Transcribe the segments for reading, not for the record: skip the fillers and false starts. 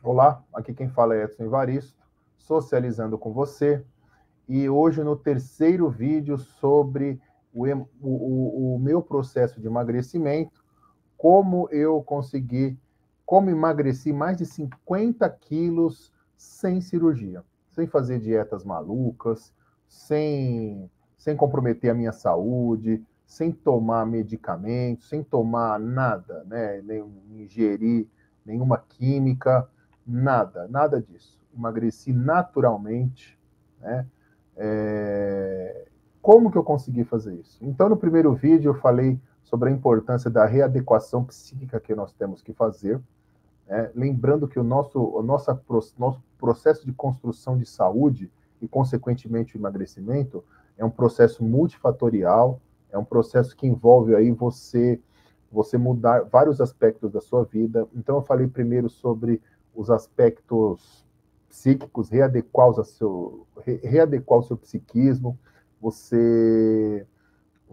Olá, aqui quem fala é Edson Evaristo, socializando com você, e hoje no terceiro vídeo sobre o meu processo de emagrecimento, como emagreci mais de 50 quilos sem cirurgia, sem fazer dietas malucas, sem comprometer a minha saúde, sem tomar medicamentos, sem tomar nada, né? Nem ingerir nenhuma química, nada disso. Emagreci naturalmente, né? Como que eu consegui fazer isso? Então, no primeiro vídeo, eu falei sobre a importância da readequação psíquica que nós temos que fazer, né? Lembrando que nosso processo de construção de saúde e, consequentemente, o emagrecimento é um processo multifatorial, é um processo que envolve aí você mudar vários aspectos da sua vida. Então, eu falei primeiro sobre os aspectos psíquicos, readequar o seu psiquismo, você,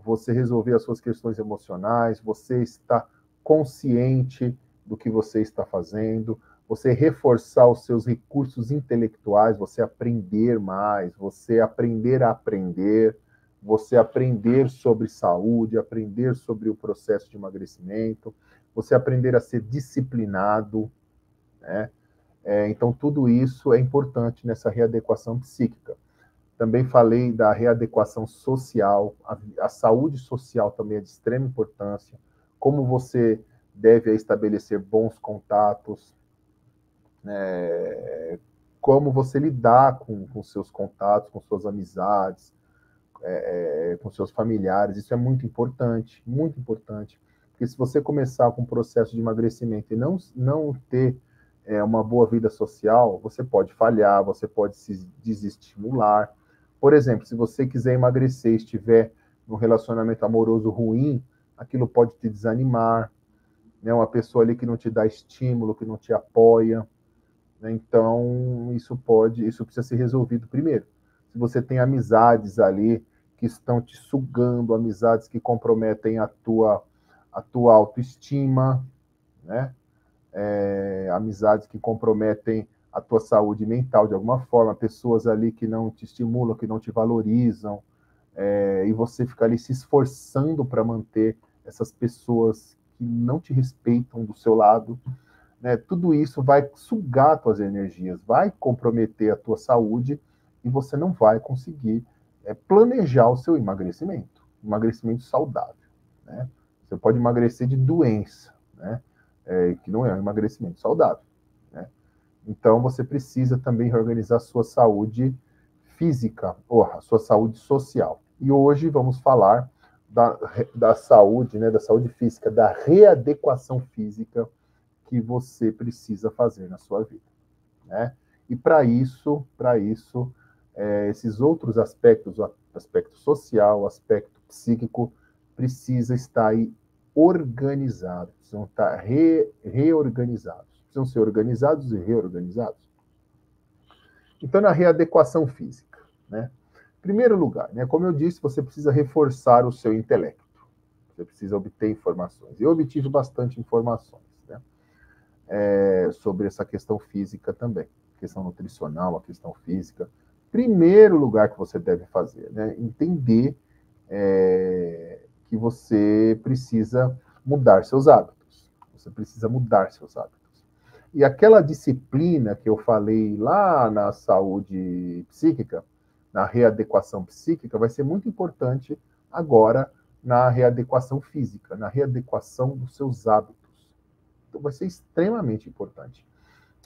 você resolver as suas questões emocionais, você estar consciente do que você está fazendo, você reforçar os seus recursos intelectuais, você aprender mais, você aprender a aprender, você aprender sobre saúde, aprender sobre o processo de emagrecimento, você aprender a ser disciplinado, né? Então, tudo isso é importante nessa readequação psíquica. Também falei da readequação social, a saúde social também é de extrema importância, como você deve estabelecer bons contatos, né, como você lidar com seus contatos, com suas amizades, com seus familiares, isso é muito importante, porque se você começar com um processo de emagrecimento e não ter uma boa vida social, você pode falhar, você pode se desestimular. Por exemplo, se você quiser emagrecer e estiver num relacionamento amoroso ruim, aquilo pode te desanimar, né? Uma pessoa ali que não te dá estímulo, que não te apoia, né? Então, isso precisa ser resolvido primeiro. Se você tem amizades ali que estão te sugando, amizades que comprometem a tua autoestima, né? Amizades que comprometem a tua saúde mental de alguma forma, pessoas ali que não te estimulam, que não te valorizam, e você fica ali se esforçando para manter essas pessoas que não te respeitam do seu lado, né? Tudo isso vai sugar tuas energias, vai comprometer a tua saúde e você não vai conseguir planejar o seu emagrecimento saudável, né? Você pode emagrecer de doença, né? Que não é um emagrecimento saudável, né? Então você precisa também reorganizar a sua saúde física, ou a sua saúde social. E hoje vamos falar da saúde, né, da saúde física, da readequação física que você precisa fazer na sua vida, né? E para isso, esses outros aspectos, o aspecto social, o aspecto psíquico, precisa estar aí organizado, precisam estar reorganizados, precisam ser organizados e reorganizados. Então, na readequação física, né? Em primeiro lugar, né, como eu disse, você precisa reforçar o seu intelecto, você precisa obter informações. Eu obtive bastante informações, né? Sobre essa questão física também, a questão nutricional, a questão física. Primeiro lugar que você deve fazer, né? Entender que você precisa mudar seus hábitos. Você precisa mudar seus hábitos. E aquela disciplina que eu falei lá na saúde psíquica, na readequação psíquica, vai ser muito importante agora na readequação física, na readequação dos seus hábitos. Então, vai ser extremamente importante.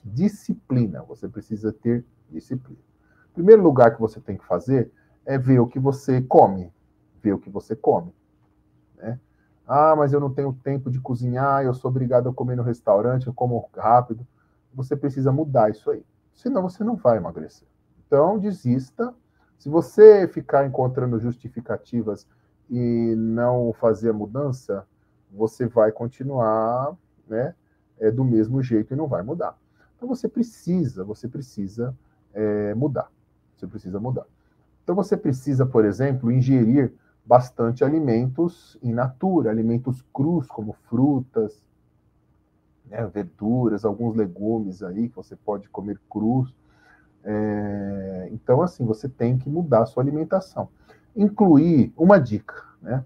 Disciplina, você precisa ter disciplina. O primeiro lugar que você tem que fazer é ver o que você come. Ver o que você come, né? Ah, mas eu não tenho tempo de cozinhar, eu sou obrigado a comer no restaurante, eu como rápido. Você precisa mudar isso aí. Senão você não vai emagrecer. Então, desista. Se você ficar encontrando justificativas e não fazer a mudança, você vai continuar, né, do mesmo jeito e não vai mudar. Então, você precisa mudar. Você precisa mudar. Então, você precisa, por exemplo, ingerir bastante alimentos in natura, alimentos crus, como frutas, né, verduras, alguns legumes aí que você pode comer crus. Então, assim, você tem que mudar a sua alimentação. Incluir uma dica, né?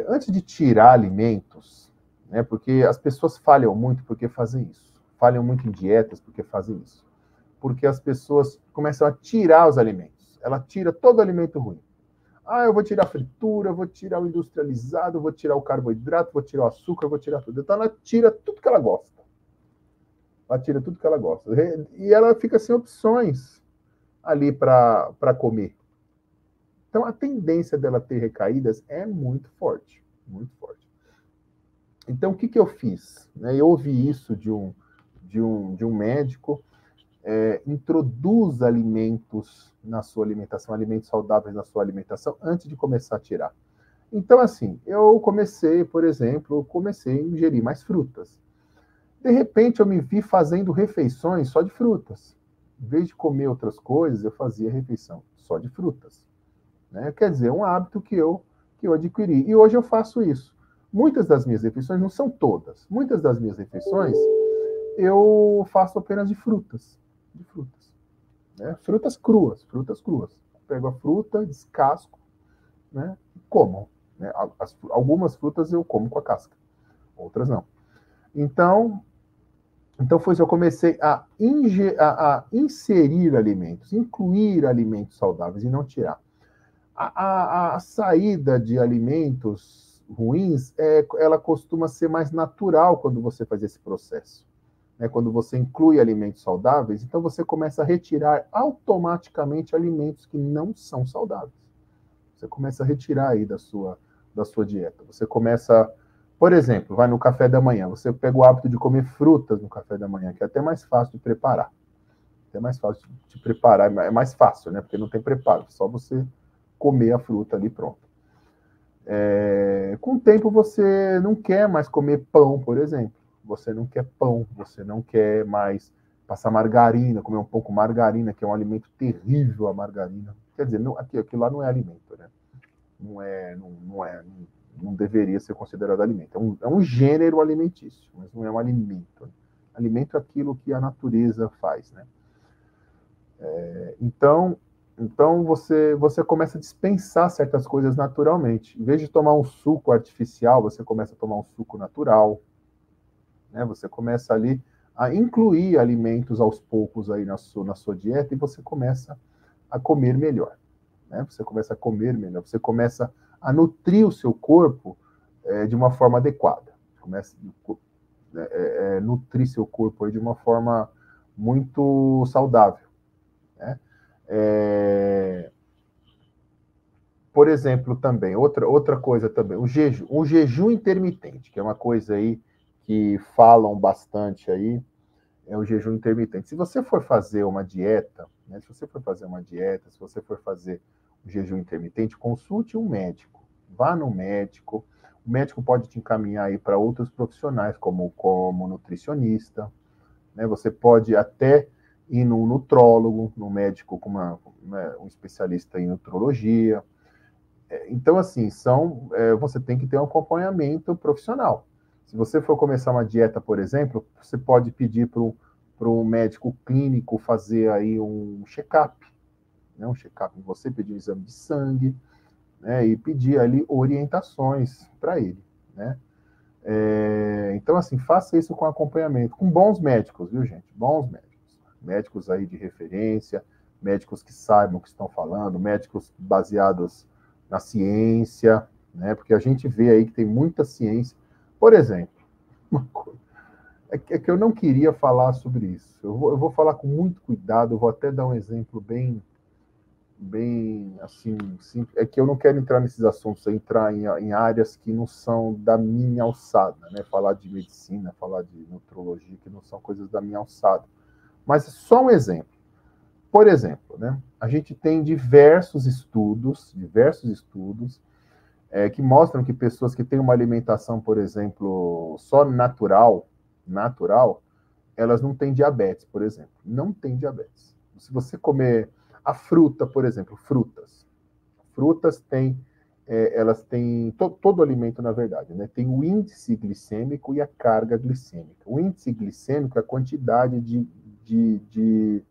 Antes de tirar alimentos, né, porque as pessoas falham muito porque fazem isso. Falham muito em dietas porque fazem isso. Porque as pessoas começam a tirar os alimentos. Ela tira todo o alimento ruim. Ah, eu vou tirar a fritura, vou tirar o industrializado, vou tirar o carboidrato, vou tirar o açúcar, vou tirar tudo. Então ela tira tudo que ela gosta. Ela tira tudo que ela gosta. E ela fica sem opções ali para comer. Então a tendência dela ter recaídas é muito forte. Muito forte. Então o que, que eu fiz? Eu ouvi isso de um médico. Introduz alimentos na sua alimentação, alimentos saudáveis na sua alimentação, antes de começar a tirar. Então, assim, eu comecei, por exemplo, a ingerir mais frutas. De repente, eu me vi fazendo refeições só de frutas. Em vez de comer outras coisas, eu fazia refeição só de frutas. Né? Quer dizer, é um hábito que eu adquiri. E hoje eu faço isso. Muitas das minhas refeições, não são todas, muitas das minhas refeições eu faço apenas de frutas. De frutas. Né? Frutas cruas, frutas cruas. Pego a fruta, descasco, né? E como. Né? Algumas frutas eu como com a casca, outras não. Então foi isso, eu comecei a inserir alimentos, incluir alimentos saudáveis e não tirar. A saída de alimentos ruins, ela costuma ser mais natural quando você faz esse processo. Quando você inclui alimentos saudáveis, então você começa a retirar automaticamente alimentos que não são saudáveis. Você começa a retirar aí da sua dieta. Você começa, por exemplo, vai no café da manhã, você pega o hábito de comer frutas no café da manhã, que é até mais fácil de preparar. É mais fácil de preparar, é mais fácil, né? Porque não tem preparo, só você comer a fruta ali pronto. Com o tempo você não quer mais comer pão, por exemplo. Você não quer pão, você não quer mais passar margarina, comer um pouco margarina, que é um alimento terrível a margarina. Quer dizer, aquilo lá não é alimento, né? Não deveria ser considerado alimento. É um gênero alimentício, mas não é um alimento. Alimento é aquilo que a natureza faz, né? Então você começa a dispensar certas coisas naturalmente. Em vez de tomar um suco artificial, você começa a tomar um suco natural. Né? Você começa ali a incluir alimentos aos poucos aí na sua dieta e você começa a comer melhor. Né? Você começa a comer melhor, você começa a nutrir o seu corpo de uma forma adequada. Começa a nutrir seu corpo aí de uma forma muito saudável. Né? Por exemplo, também, outra coisa também, o jejum intermitente, que é uma coisa aí que falam bastante aí, é o jejum intermitente. Se você for fazer uma dieta, né, se você for fazer o jejum intermitente, consulte um médico, vá no médico, o médico pode te encaminhar aí para outros profissionais, como nutricionista, né, você pode até ir num nutrólogo, num médico um especialista em nutrologia. Então, assim, você tem que ter um acompanhamento profissional. Se você for começar uma dieta, por exemplo, você pode pedir para um médico clínico fazer aí um check-up, né? Um check-up, você pedir um exame de sangue, né? E pedir ali orientações para ele, né? Então, assim, faça isso com acompanhamento, com bons médicos, viu, gente? Bons médicos. Médicos aí de referência, médicos que saibam o que estão falando, médicos baseados na ciência, né? Porque a gente vê aí que tem muita ciência. Por exemplo, é que eu não queria falar sobre isso. Eu vou falar com muito cuidado, eu vou até dar um exemplo bem assim, simples. É que eu não quero entrar nesses assuntos, entrar em áreas que não são da minha alçada, né? Falar de medicina, falar de nutrologia, que não são coisas da minha alçada. Mas só um exemplo. Por exemplo, né? A gente tem diversos estudos que mostram que pessoas que têm uma alimentação, por exemplo, só natural, elas não têm diabetes, por exemplo. Não tem diabetes. Se você comer a fruta, por exemplo, frutas têm elas têm, todo alimento, na verdade, né, tem o índice glicêmico e a carga glicêmica. O índice glicêmico é a quantidade de, de,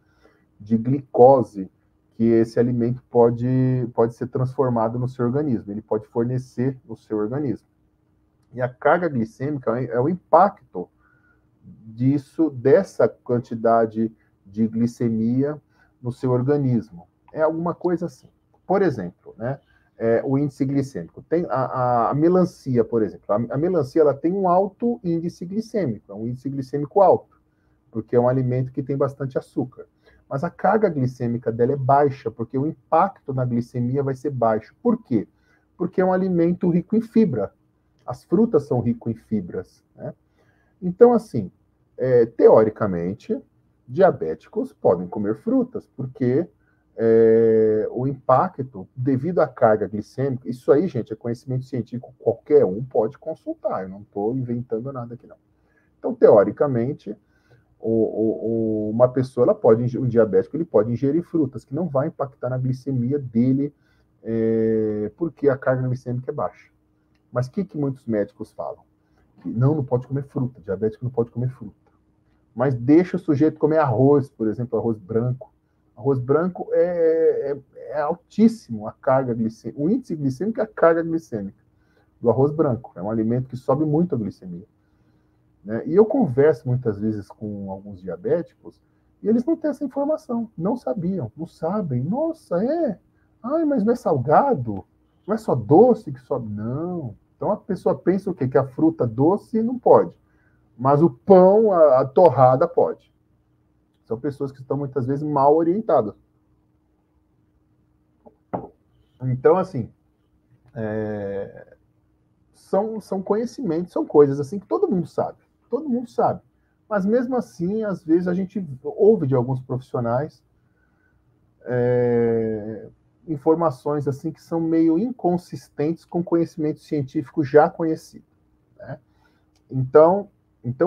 de glicose que esse alimento pode ser transformado no seu organismo, ele pode fornecer no seu organismo. E a carga glicêmica é o impacto dessa quantidade de glicemia no seu organismo. É alguma coisa assim. Por exemplo, né, o índice glicêmico. Tem a melancia, por exemplo. A melancia ela tem um alto índice glicêmico, é um índice glicêmico alto, porque é um alimento que tem bastante açúcar. Mas a carga glicêmica dela é baixa, porque o impacto na glicemia vai ser baixo. Por quê? Porque é um alimento rico em fibra. As frutas são ricas em fibras, né? Então, assim, teoricamente, diabéticos podem comer frutas, porque o impacto, devido à carga glicêmica, isso aí, gente, é conhecimento científico, qualquer um pode consultar, eu não estou inventando nada aqui, não. Então, teoricamente, uma pessoa, um diabético, ele pode ingerir frutas, que não vai impactar na glicemia dele, porque a carga glicêmica é baixa. Mas o que muitos médicos falam? Que não pode comer fruta, diabético não pode comer fruta. Mas deixa o sujeito comer arroz, por exemplo, arroz branco. Arroz branco é altíssimo a carga glicêmica, o índice glicêmico é a carga glicêmica do arroz branco. É um alimento que sobe muito a glicemia. Né? E eu converso muitas vezes com alguns diabéticos e eles não têm essa informação, não sabiam, não sabem. Nossa, Ai, mas não é salgado? Não é só doce que sobe? Não. Então a pessoa pensa o quê? Que a fruta doce não pode. Mas o pão, a torrada pode. São pessoas que estão muitas vezes mal orientadas. Então, assim, são conhecimentos, são coisas assim que todo mundo sabe. Todo mundo sabe. Mas mesmo assim, às vezes a gente ouve de alguns profissionais informações assim que são meio inconsistentes com conhecimento científico já conhecido. Né? Então,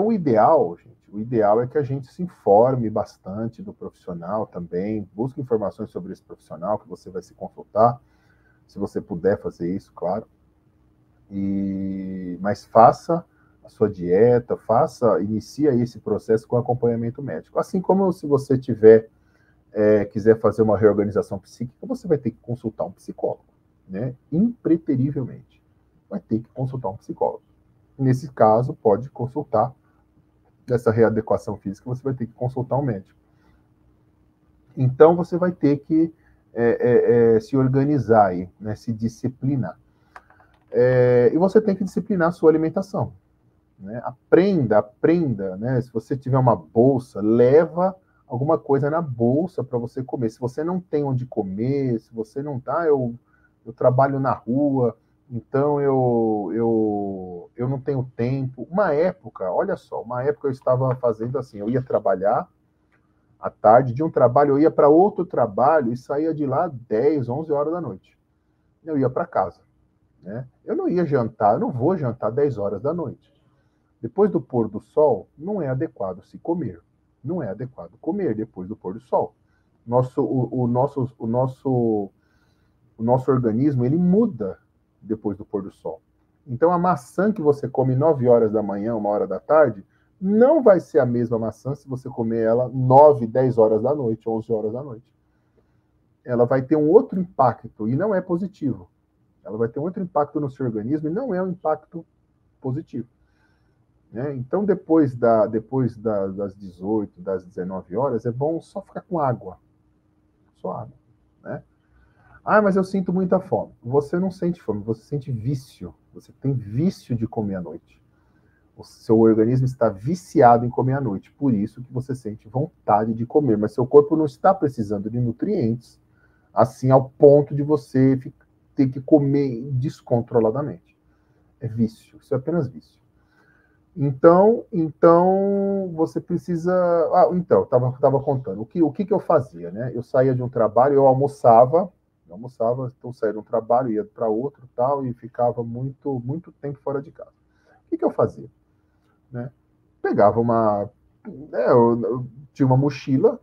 o ideal, gente, o ideal é que a gente se informe bastante do profissional também, busque informações sobre esse profissional que você vai se consultar, se você puder fazer isso, claro. Mas faça a sua dieta, inicia esse processo com acompanhamento médico. Assim como se você quiser fazer uma reorganização psíquica, você vai ter que consultar um psicólogo, né? Impreterivelmente. Vai ter que consultar um psicólogo. Nesse caso, pode consultar essa readequação física, você vai ter que consultar um médico. Então, você vai ter que se organizar aí, né? Se disciplinar. E você tem que disciplinar a sua alimentação. Né? Aprenda, né? Se você tiver uma bolsa, leva alguma coisa na bolsa para você comer. Se você não tem onde comer, se você não tá, eu trabalho na rua, então eu não tenho tempo. Olha só, uma época eu estava fazendo assim, eu ia trabalhar à tarde, de um trabalho eu ia para outro trabalho e saía de lá 10, 11 horas da noite. Eu ia para casa, né? Eu não ia jantar, eu não vou jantar 10 horas da noite. Depois do pôr do sol, não é adequado se comer. Não é adequado comer depois do pôr do sol. O nosso organismo, ele muda depois do pôr do sol. Então, a maçã que você come 9 horas da manhã, 1 hora da tarde, não vai ser a mesma maçã se você comer ela 9, 10 horas da noite, 11 horas da noite. Ela vai ter um outro impacto, e não é positivo. Ela vai ter um outro impacto no seu organismo, e não é um impacto positivo. Né? Então, depois das 18, das 19 horas, é bom só ficar com água. Só água. Né? Ah, mas eu sinto muita fome. Você não sente fome, você sente vício. Você tem vício de comer à noite. O seu organismo está viciado em comer à noite. Por isso que você sente vontade de comer. Mas seu corpo não está precisando de nutrientes, assim, ao ponto de você ter que comer descontroladamente. É vício. Isso é apenas vício. Então você precisa. Então, estava contando. O que eu fazia, né? Eu saía de um trabalho, eu almoçava, então saía de um trabalho, ia para outro tal, e ficava muito, muito tempo fora de casa. O que eu fazia? Né? Pegava eu tinha uma mochila,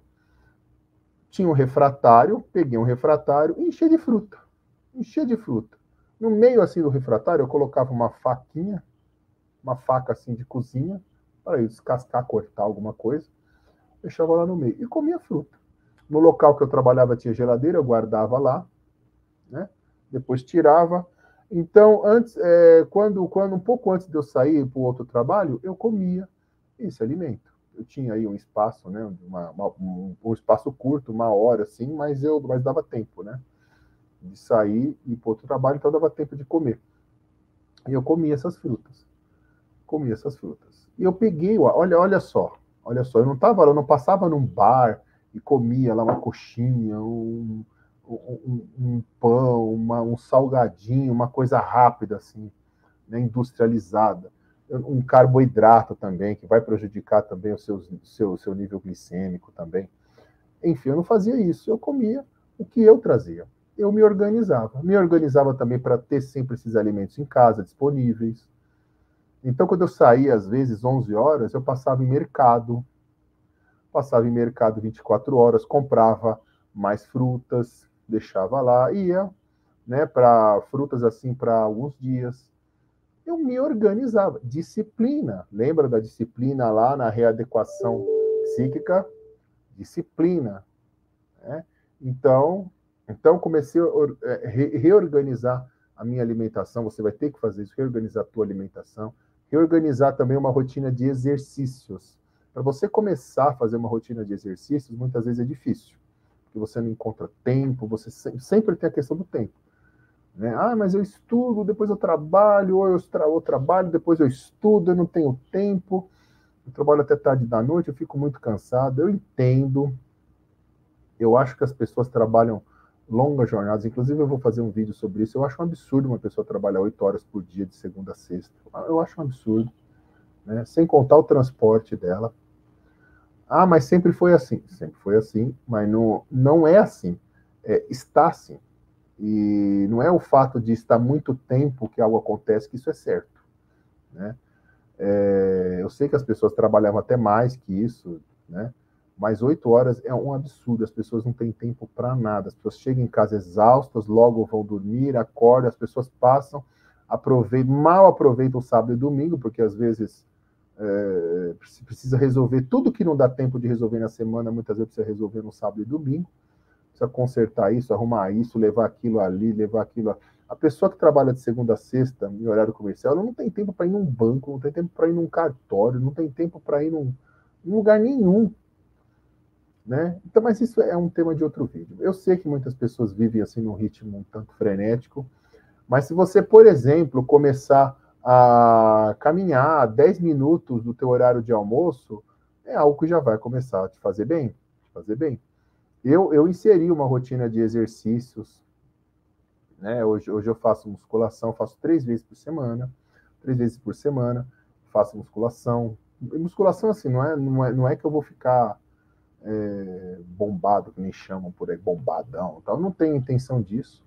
tinha um refratário, peguei um refratário e enchia de fruta. Enchia de fruta. No meio assim do refratário, eu colocava uma faquinha, uma faca assim de cozinha, para eu descascar, cortar alguma coisa, deixava lá no meio e comia fruta. No local que eu trabalhava tinha geladeira, eu guardava lá, né? Depois tirava. Então, antes, quando um pouco antes de eu sair para o outro trabalho, eu comia esse alimento. Eu tinha aí um espaço, né? Um espaço curto, 1 hora, assim, mas dava tempo, né? De sair e ir para outro trabalho, então dava tempo de comer. E eu comia essas frutas. Comia essas frutas. E eu peguei, olha só, eu não tava, eu não passava num bar e comia lá uma coxinha, um pão, um salgadinho, uma coisa rápida assim, né, industrializada. Um carboidrato também, que vai prejudicar também seu nível glicêmico também. Enfim, eu não fazia isso, eu comia o que eu trazia. Eu me organizava também para ter sempre esses alimentos em casa, disponíveis. Então, quando eu saía, às vezes, 11 horas, eu passava em mercado 24 horas, comprava mais frutas, deixava lá, ia, né, para frutas assim para alguns dias. Eu me organizava. Disciplina. Lembra da disciplina lá na readequação psíquica? Disciplina. Né? Então, então comecei a reorganizar a minha alimentação. Você vai ter que fazer isso, reorganizar a tua alimentação, reorganizar também uma rotina de exercícios. Para você começar a fazer uma rotina de exercícios, muitas vezes é difícil, porque você não encontra tempo, você sempre tem a questão do tempo. Né? Ah, mas eu estudo, depois eu trabalho, ou eu trabalho, depois eu estudo, eu não tenho tempo, eu trabalho até tarde da noite, eu fico muito cansado, eu entendo, eu acho que as pessoas trabalham longas jornadas, inclusive eu vou fazer um vídeo sobre isso. Eu acho um absurdo uma pessoa trabalhar 8 horas por dia, de segunda a sexta. Eu acho um absurdo, né? Sem contar o transporte dela. Ah, mas sempre foi assim. Sempre foi assim, mas não é assim. Está assim. E não é o fato de estar muito tempo que algo acontece que isso é certo, né? Eu sei que as pessoas trabalhavam até mais que isso, né? Mas 8 horas é um absurdo, as pessoas não têm tempo para nada. As pessoas chegam em casa exaustas, logo vão dormir, acordam, as pessoas passam, mal aproveitam o sábado e domingo, porque às vezes precisa resolver tudo que não dá tempo de resolver na semana, muitas vezes precisa resolver no sábado e domingo. Precisa consertar isso, arrumar isso, levar aquilo ali, levar aquilo ali. A pessoa que trabalha de segunda a sexta em horário comercial, ela não tem tempo para ir num banco, não tem tempo para ir num cartório, não tem tempo para ir num lugar nenhum, né? Então, mas isso é um tema de outro vídeo. Eu sei que muitas pessoas vivem assim num ritmo um tanto frenético, mas se você, por exemplo, começar a caminhar 10 minutos do teu horário de almoço, é algo que já vai começar a te fazer bem, te fazer bem. Eu inseri uma rotina de exercícios, né? Hoje eu faço musculação, faço 3 vezes por semana, faço musculação. E musculação, assim, não é que eu vou ficar bombado, que nem chamam por aí, bombadão. Tal. Eu não tenho intenção disso,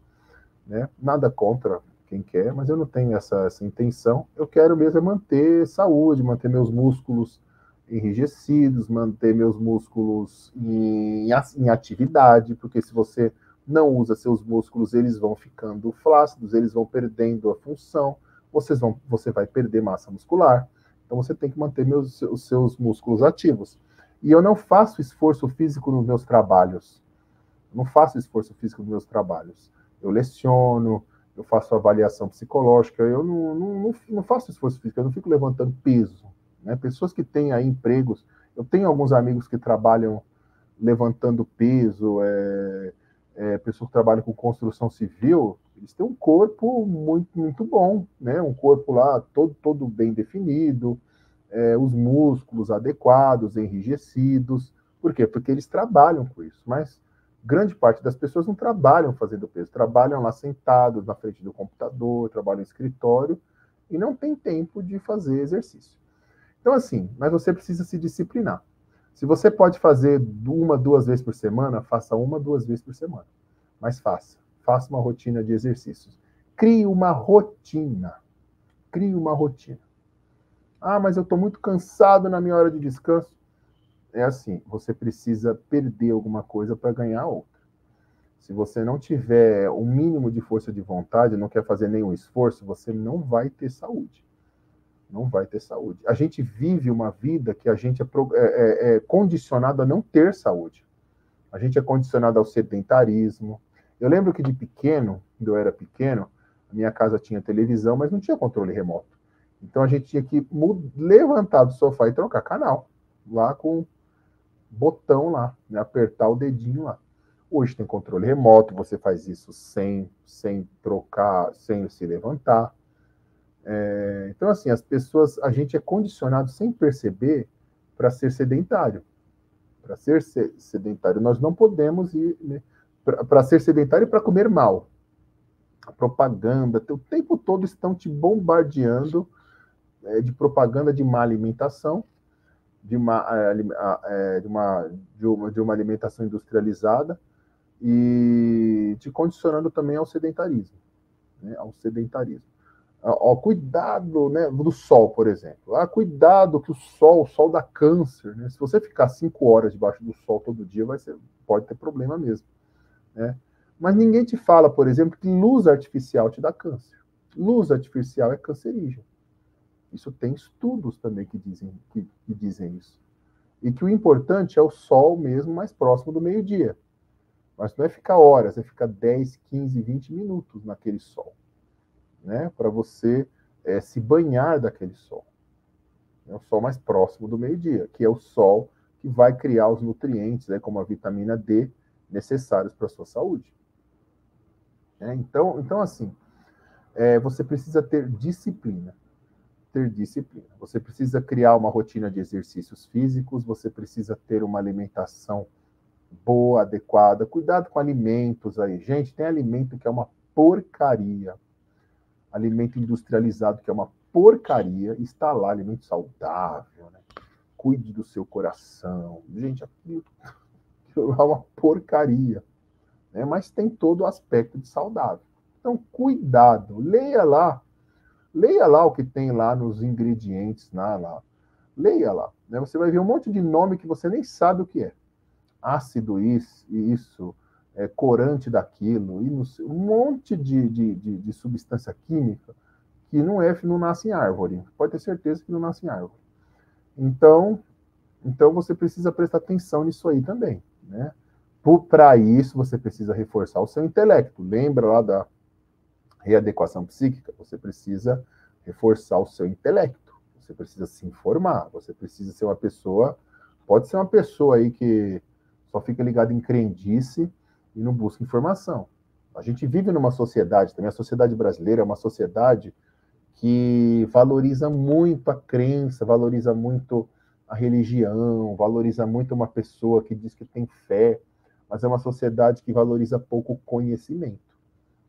né? Nada contra quem quer, mas eu não tenho essa intenção. Eu quero mesmo é manter saúde, manter meus músculos enrijecidos, manter meus músculos em atividade, porque se você não usa seus músculos, eles vão ficando flácidos, eles vão perdendo a função, você vai perder massa muscular. Então você tem que manter os seus músculos ativos. E eu não faço esforço físico nos meus trabalhos. Eu não faço esforço físico nos meus trabalhos. Eu leciono, eu faço avaliação psicológica, eu não faço esforço físico, eu não fico levantando peso. Né? Pessoas que têm aí empregos, eu tenho alguns amigos que trabalham levantando peso, pessoas que trabalham com construção civil, eles têm um corpo muito, muito bom, né? Um corpo lá todo bem definido, os músculos adequados, enrijecidos. Por quê? Porque eles trabalham com isso, mas grande parte das pessoas não trabalham fazendo peso, trabalham lá sentados na frente do computador, trabalham em escritório e não tem tempo de fazer exercício. Então, assim, mas você precisa se disciplinar. Se você pode fazer 1, 2 vezes por semana, faça 1, 2 vezes por semana. Mas faça. Faça uma rotina de exercícios. Crie uma rotina. Crie uma rotina. Ah, mas eu estou muito cansado na minha hora de descanso. É assim, você precisa perder alguma coisa para ganhar outra. Se você não tiver um mínimo de força de vontade, não quer fazer nenhum esforço, você não vai ter saúde. Não vai ter saúde. A gente vive uma vida que a gente é condicionado a não ter saúde. A gente é condicionado ao sedentarismo. Eu lembro que de pequeno, quando eu era pequeno, a minha casa tinha televisão, mas não tinha controle remoto. Então a gente tinha que levantar do sofá e trocar canal, lá com o botão lá, né, apertar o dedinho lá. Hoje tem controle remoto, você faz isso sem trocar, sem se levantar. Então, assim, as pessoas, a gente é condicionado sem perceber para ser sedentário. Para ser sedentário, nós não podemos ir, né, para ser sedentário e para comer mal. A propaganda, o tempo todo estão te bombardeando de propaganda de má alimentação, de uma alimentação industrializada e te condicionando também ao sedentarismo, né, ao sedentarismo. Cuidado, né, do sol, por exemplo. Cuidado que o sol dá câncer, né? Se você ficar 5 horas debaixo do sol todo dia, pode ter problema mesmo, né? Mas ninguém te fala, por exemplo, que luz artificial te dá câncer. Luz artificial é cancerígena. Isso tem estudos também que dizem isso. E que o importante é o sol mesmo mais próximo do meio-dia. Mas não é ficar horas, é ficar 10, 15, 20 minutos naquele sol, né, para você se banhar daquele sol. É o sol mais próximo do meio-dia, que é o sol que vai criar os nutrientes, né, como a vitamina D, necessários para a sua saúde. Então assim, você precisa ter disciplina. Você precisa criar uma rotina de exercícios físicos, você precisa ter uma alimentação boa, adequada. Cuidado com alimentos aí. Gente, tem alimento que é uma porcaria. Alimento industrializado, que é uma porcaria, está lá, alimento saudável, né? Cuide do seu coração. Gente, aquilo é uma porcaria, né? Mas tem todo o aspecto de saudável. Então, cuidado, leia lá o que tem lá nos ingredientes, leia lá, né? Você vai ver um monte de nome que você nem sabe o que é. Ácido isso, corante daquilo, um monte de substância química que não nasce em árvore. Pode ter certeza que não nasce em árvore. Então você precisa prestar atenção nisso aí também, né? Para isso, você precisa reforçar o seu intelecto. Lembra lá da readequação psíquica? Você precisa reforçar o seu intelecto. Você precisa se informar. Você precisa ser uma pessoa... Pode ser uma pessoa aí que só fica ligada em crendice e não busca informação. A gente vive numa sociedade, também a sociedade brasileira é uma sociedade que valoriza muito a crença, valoriza muito a religião, valoriza muito uma pessoa que diz que tem fé, mas é uma sociedade que valoriza pouco o conhecimento.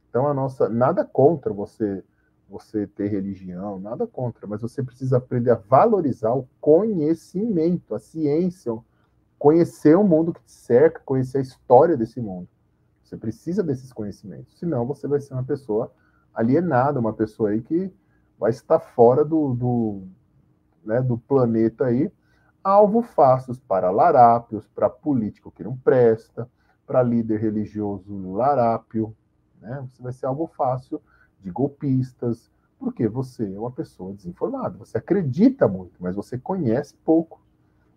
Então, nada contra você ter religião, nada contra, mas você precisa aprender a valorizar o conhecimento, a ciência, conhecer o mundo que te cerca, conhecer a história desse mundo. Você precisa desses conhecimentos, senão você vai ser uma pessoa alienada, uma pessoa aí que vai estar fora do planeta aí, alvo fácil para larápios, para político que não presta, para líder religioso larápio, né? Você vai ser alvo fácil de golpistas, porque você é uma pessoa desinformada. Você acredita muito, mas você conhece pouco.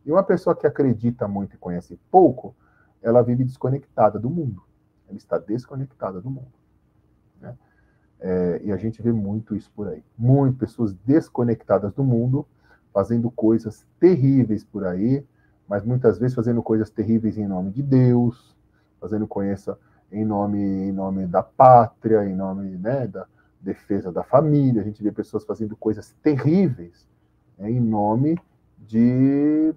E uma pessoa que acredita muito e conhece pouco, ela vive desconectada do mundo. Ela está desconectada do mundo, né? E a gente vê muito isso por aí. Muitas pessoas desconectadas do mundo, fazendo coisas terríveis por aí, mas muitas vezes fazendo coisas terríveis em nome de Deus, fazendo coisa em nome da pátria, em nome, né, da defesa da família. A gente vê pessoas fazendo coisas terríveis, né, em nome de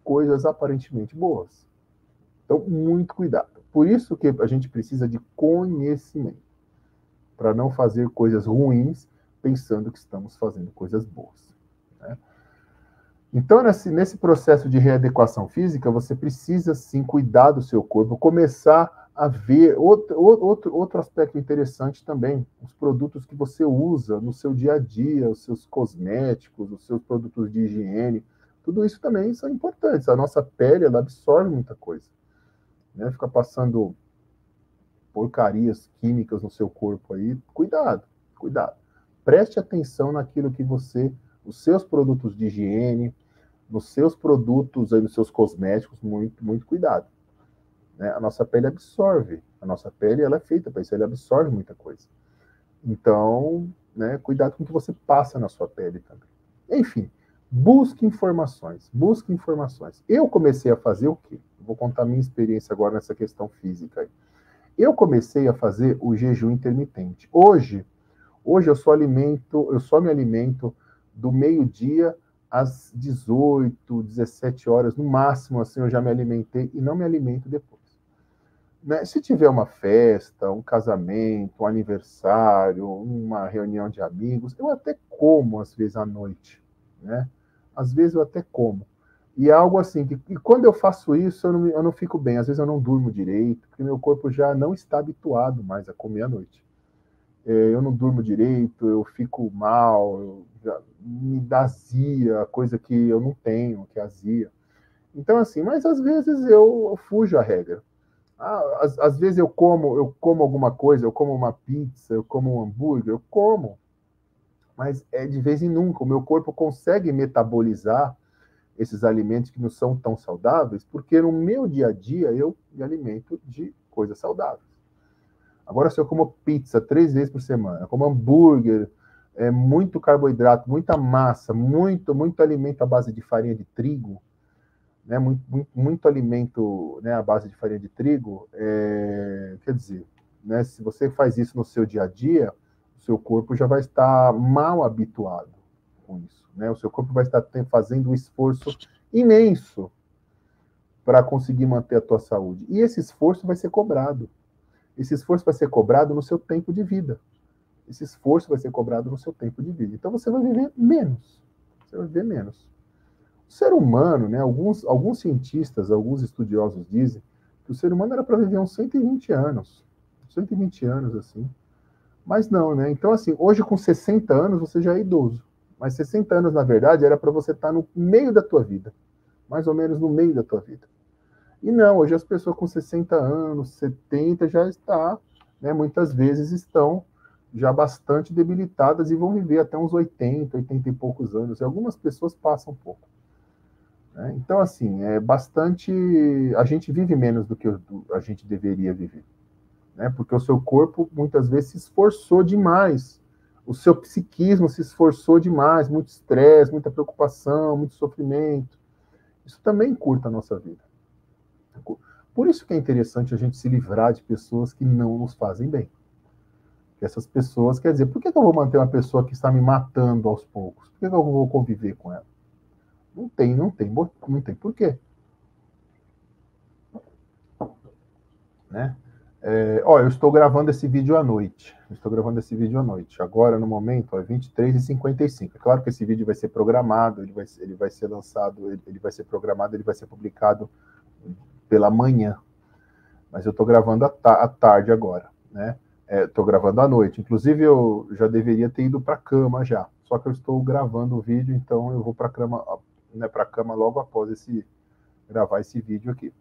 coisas aparentemente boas. Então, muito cuidado. Por isso que a gente precisa de conhecimento, para não fazer coisas ruins pensando que estamos fazendo coisas boas, né? Então, nesse processo de readequação física, você precisa, sim, cuidar do seu corpo, começar a ver outro aspecto interessante também, os produtos que você usa no seu dia a dia, os seus cosméticos, os seus produtos de higiene, tudo isso também são importantes. A nossa pele, ela absorve muita coisa, né? Fica passando porcarias químicas no seu corpo aí, cuidado, cuidado. Preste atenção naquilo que você, os seus produtos de higiene, nos seus produtos, aí, nos seus cosméticos, muito, muito cuidado. Né? A nossa pele absorve, a nossa pele ela é feita para isso, ela absorve muita coisa. Então, né, cuidado com o que você passa na sua pele também. Enfim, busque informações, busque informações. Eu comecei a fazer o quê? Vou contar a minha experiência agora nessa questão física aí. Eu comecei a fazer o jejum intermitente. Hoje eu só me alimento do meio-dia às 18, 17 horas, no máximo, assim, eu já me alimentei e não me alimento depois. Né? Se tiver uma festa, um casamento, um aniversário, uma reunião de amigos, eu até como, às vezes, à noite. Né? Às vezes eu até como. E é algo assim, que quando eu faço isso, eu não fico bem. Às vezes eu não durmo direito, porque meu corpo já não está habituado mais a comer à noite. Eu não durmo direito, eu fico mal, me dá azia, coisa que eu não tenho, que é azia. Então, assim, mas às vezes eu fujo à regra. Às vezes eu como alguma coisa, eu como uma pizza, eu como um hambúrguer, eu como. Mas é de vez em nunca. O meu corpo consegue metabolizar esses alimentos que não são tão saudáveis, porque no meu dia a dia eu me alimento de coisas saudáveis. Agora, se eu como pizza 3 vezes por semana, como hambúrguer, muito carboidrato, muita massa, muito alimento à base de farinha de trigo, né, muito alimento, né, à base de farinha de trigo, quer dizer, né, se você faz isso no seu dia a dia, o seu corpo já vai estar mal habituado com isso. Né? O seu corpo vai estar fazendo um esforço imenso para conseguir manter a tua saúde. E esse esforço vai ser cobrado. Esse esforço vai ser cobrado no seu tempo de vida. Esse esforço vai ser cobrado no seu tempo de vida. Então você vai viver menos. Você vai viver menos. O ser humano, né, alguns cientistas, alguns estudiosos dizem que o ser humano era para viver uns 120 anos. 120 anos, assim. Mas não, né? Então, assim, hoje com 60 anos você já é idoso. Mas 60 anos, na verdade, era para você estar no meio da tua vida. Mais ou menos no meio da tua vida. E não, hoje as pessoas com 60 anos, 70 já está, né, muitas vezes estão já bastante debilitadas e vão viver até uns 80, 80 e poucos anos. E algumas pessoas passam um pouco. Né? Então, assim, é bastante. A gente vive menos do que a gente deveria viver. Né? Porque o seu corpo muitas vezes se esforçou demais. O seu psiquismo se esforçou demais, muito estresse, muita preocupação, muito sofrimento. Isso também encurta a nossa vida. Por isso que é interessante a gente se livrar de pessoas que não nos fazem bem. Porque essas pessoas, quer dizer, por que eu vou manter uma pessoa que está me matando aos poucos? Por que eu vou conviver com ela? Não tem porquê. Né? Eu estou gravando esse vídeo à noite. Agora, no momento, é 23h55. É claro que esse vídeo vai ser programado, ele vai ser lançado, ele vai ser programado, ele vai ser publicado pela manhã. Mas eu estou gravando à tarde agora, né? Estou gravando à noite. Inclusive, eu já deveria ter ido para a cama já. Só que eu estou gravando o vídeo, então eu vou para a cama, né, logo após gravar esse vídeo aqui.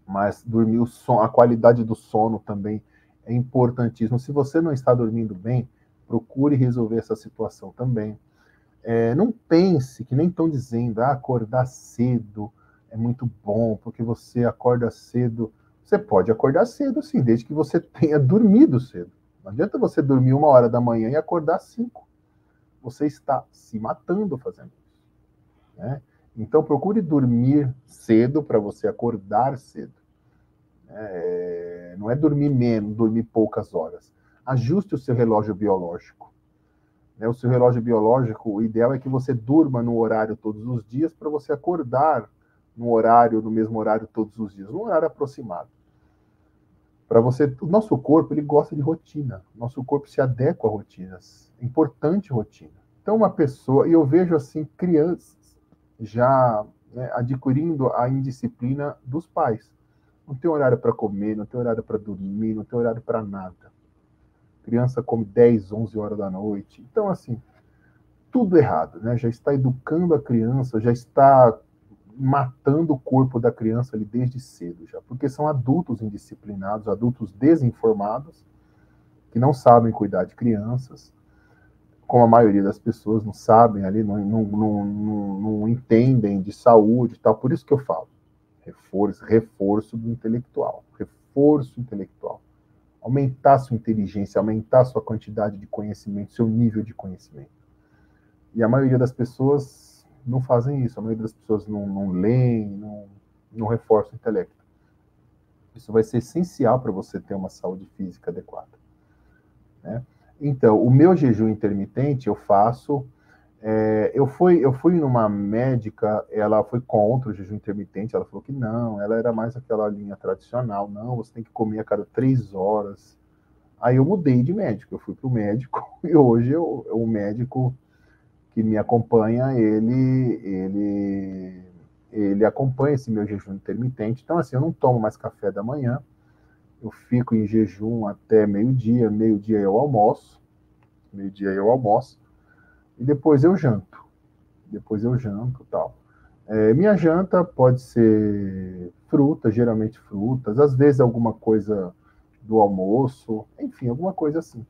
Mas dormir a qualidade do sono também é importantíssimo. Se você não está dormindo bem, procure resolver essa situação também. Não pense que nem estão dizendo, acordar cedo é muito bom, porque você acorda cedo. Você pode acordar cedo, sim, desde que você tenha dormido cedo. Não adianta você dormir 1h da manhã e acordar às 5. Você está se matando fazendo isso. Né? Então, procure dormir cedo para você acordar cedo. Não é dormir menos, dormir poucas horas. Ajuste o seu relógio biológico. O seu relógio biológico, o ideal é que você durma no horário todos os dias para você acordar no mesmo horário todos os dias, um horário aproximado. O nosso corpo, ele gosta de rotina. Nosso corpo se adequa a rotinas. É importante rotina. Então, uma pessoa, e eu vejo assim crianças já, né, adquirindo a indisciplina dos pais. Não tem horário para comer, não tem horário para dormir, não tem horário para nada. Criança come 10, 11 horas da noite. Então, assim, tudo errado, né? Já está educando a criança, já está matando o corpo da criança ali desde cedo já, porque são adultos indisciplinados, adultos desinformados, que não sabem cuidar de crianças, como a maioria das pessoas não sabem ali, não entendem de saúde e tal. Por isso que eu falo, reforço do intelectual, reforço intelectual. Aumentar sua inteligência, aumentar sua quantidade de conhecimento, seu nível de conhecimento. E a maioria das pessoas não fazem isso, a maioria das pessoas não leem, não reforça o intelecto. Isso vai ser essencial para você ter uma saúde física adequada, né? Então, o meu jejum intermitente eu faço. Eu fui numa médica, ela foi contra o jejum intermitente, ela falou que não, ela era mais aquela linha tradicional, não, você tem que comer a cada 3 horas. Aí eu mudei de médico, eu fui para o médico, e hoje o médico que me acompanha, ele acompanha esse meu jejum intermitente. Então, assim, eu não tomo mais café da manhã, eu fico em jejum até meio-dia, meio-dia eu almoço, e depois eu janto. Tal. Minha janta pode ser fruta, geralmente frutas, às vezes alguma coisa do almoço, enfim, alguma coisa assim.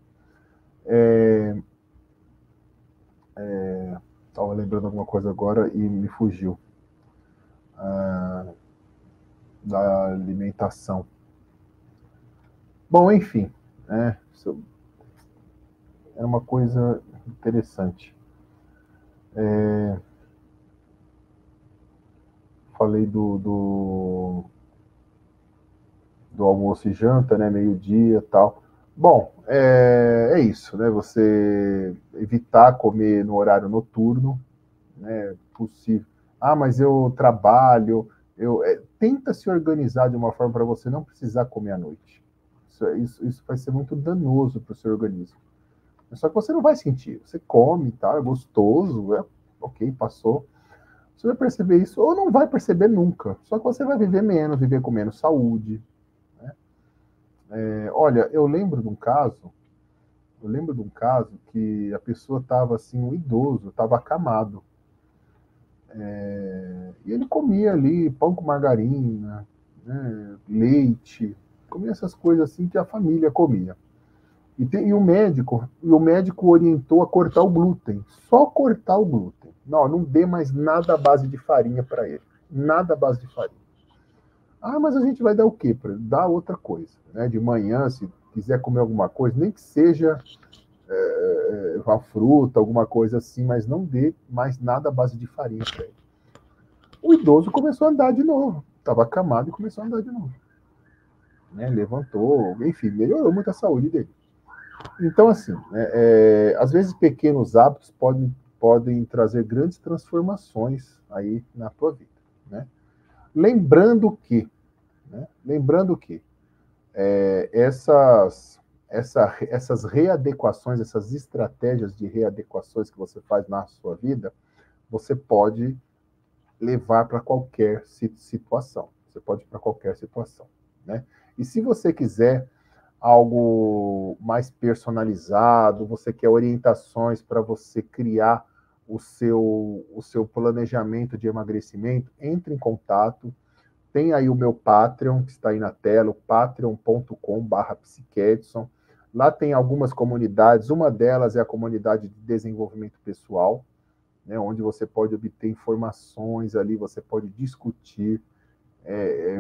Estava lembrando alguma coisa agora e me fugiu da alimentação. Bom, enfim, isso é uma coisa interessante. Falei do almoço e janta, né, meio-dia e tal. Bom, é isso, né? Você evitar comer no horário noturno, né? Possível. Ah, mas eu trabalho, tenta se organizar de uma forma para você não precisar comer à noite. Isso vai ser muito danoso para o seu organismo. Só que você não vai sentir. Você come, tá? É gostoso, ok, passou. Você vai perceber isso ou não vai perceber nunca. Só que você vai viver menos, viver com menos saúde. Né? Olha, eu lembro de um caso que a pessoa estava assim, um idoso, estava acamado. E ele comia ali pão com margarina, né, leite, comia essas coisas assim que a família comia. E o médico orientou a cortar o glúten, só cortar o glúten. Não dê mais nada à base de farinha para ele, nada à base de farinha. Ah, mas a gente vai dar o quê? Dar outra coisa, né? De manhã, se quiser comer alguma coisa, nem que seja uma fruta, alguma coisa assim, mas não dê mais nada à base de farinha para ele. O idoso começou a andar de novo, estava acamado e começou a andar de novo. Né? Levantou, enfim, melhorou muito a saúde dele. Então, assim, às vezes pequenos hábitos podem trazer grandes transformações aí na tua vida, né? Lembrando que, essas readequações, essas estratégias de readequações que você faz na sua vida, você pode levar para qualquer situação. Você pode ir para qualquer situação, né? E se você quiser algo mais personalizado, você quer orientações para você criar o seu planejamento de emagrecimento, entre em contato. Tem aí o meu Patreon, que está aí na tela, patreon.com/psiquedson. Lá tem algumas comunidades, uma delas é a comunidade de desenvolvimento pessoal, né, onde você pode obter informações ali, você pode discutir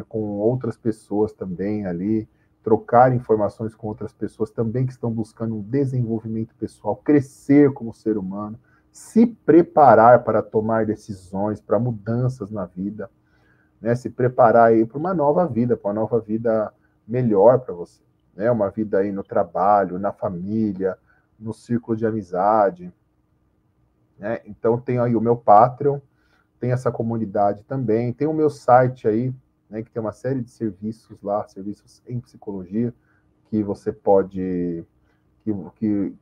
com outras pessoas também ali, trocar informações com outras pessoas também que estão buscando um desenvolvimento pessoal, crescer como ser humano, se preparar para tomar decisões, para mudanças na vida, né? Se preparar aí para uma nova vida melhor para você, né? Uma vida aí no trabalho, na família, no círculo de amizade, né? Então tem aí o meu Patreon, tem essa comunidade também, tem o meu site aí, né, que tem uma série de serviços lá, serviços em psicologia, que você pode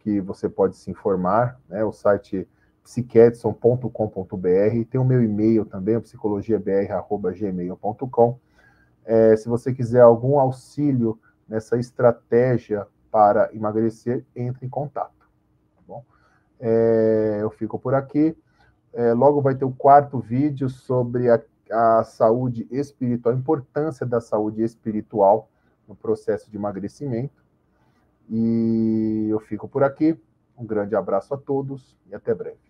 que você pode se informar, né? O site psiquedson.com.br, tem o meu e-mail também, psicologiabr@gmail.com. Se você quiser algum auxílio nessa estratégia para emagrecer, entre em contato, tá bom? Eu fico por aqui. Logo vai ter o quarto vídeo sobre a saúde espiritual, a importância da saúde espiritual no processo de emagrecimento. E eu fico por aqui. Um grande abraço a todos e até breve.